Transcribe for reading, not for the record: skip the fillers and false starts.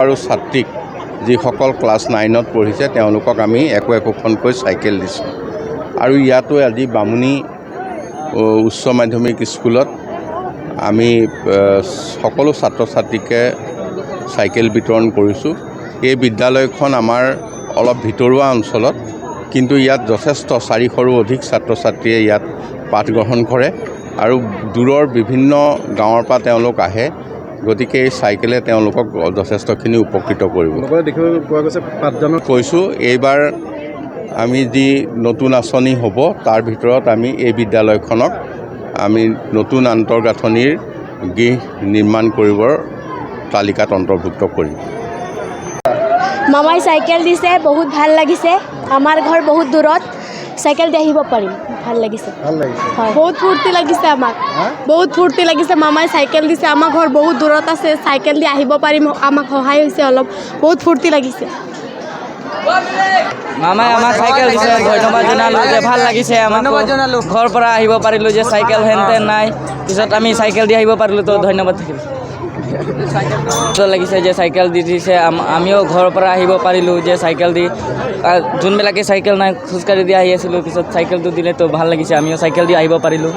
আৰু ছাত্ৰীক যিসকল ক্লাছ 9ত পঢ়িছে তেওঁলোকক আমি একোখনকৈ চাইকেল দিছোঁ। আৰু ইয়াতো আজি বামুণী উচ্চ মাধ্যমিক স্কুলত আমি সকলো ছাত্ৰ ছাত্ৰীকে চাইকেল বিতৰণ কৰিছোঁ। এই বিদ্যালয়খন আমাৰ অলপ ভিতৰুৱা অঞ্চলত, কিন্তু ইয়াত যথেষ্ট 400ৰো অধিক ছাত্ৰ ছাত্ৰীয়ে ইয়াত পাঠ গ্ৰহণ কৰে আৰু দূৰৰ বিভিন্ন গাঁৱৰ পৰা তেওঁলোক আহে। গতিকে এই চাইকেলে তেওঁলোকক যথেষ্টখিনি উপকৃত কৰিব। কৈছোঁ এইবাৰ আমি যি নতুন আঁচনি হ'ব তাৰ ভিতৰত আমি এই বিদ্যালয়খনক আমি নতুন আন্তঃগাঁথনিৰ গৃহ নিৰ্মাণ কৰিবৰ তালিকাত অন্তৰ্ভুক্ত কৰিম। মামাই চাইকেল দিছে, বহুত ভাল লাগিছে। আমাৰ ঘৰ বহুত দূৰত, চাইকেল দি আহিব পাৰিম, ভাল লাগিছে। হয়, বহুত ফূৰ্তি লাগিছে আমাক, বহুত ফূৰ্তি লাগিছে। মামাই চাইকেল দিছে, আমাৰ ঘৰ বহুত দূৰত আছে, চাইকেল দি আহিব পাৰিম, আমাক সহায় হৈছে অলপ, বহুত ফূৰ্তি লাগিছে। মামাই আমাক চাইকেল দিছে, ধন্যবাদ জনালোঁ যে ভাল লাগিছে। আমাক ঘৰৰ পৰা আহিব পাৰিলোঁ যে চাইকেল হেনতেন নাই, পিছত আমি চাইকেল দি আহিব পাৰিলোঁ, তো ধন্যবাদ থাকিল। ভাল লাগিছে যে চাইকেল দি দিছে, আমিও ঘৰৰ পৰা আহিব পাৰিলোঁ যে চাইকেল দি। যোনবিলাকে চাইকেল নাই খোজকাঢ়ি দি আহি আছিলোঁ, পিছত চাইকেলটো দিলে তো ভাল লাগিছে, আমিও চাইকেল দি আহিব পাৰিলোঁ।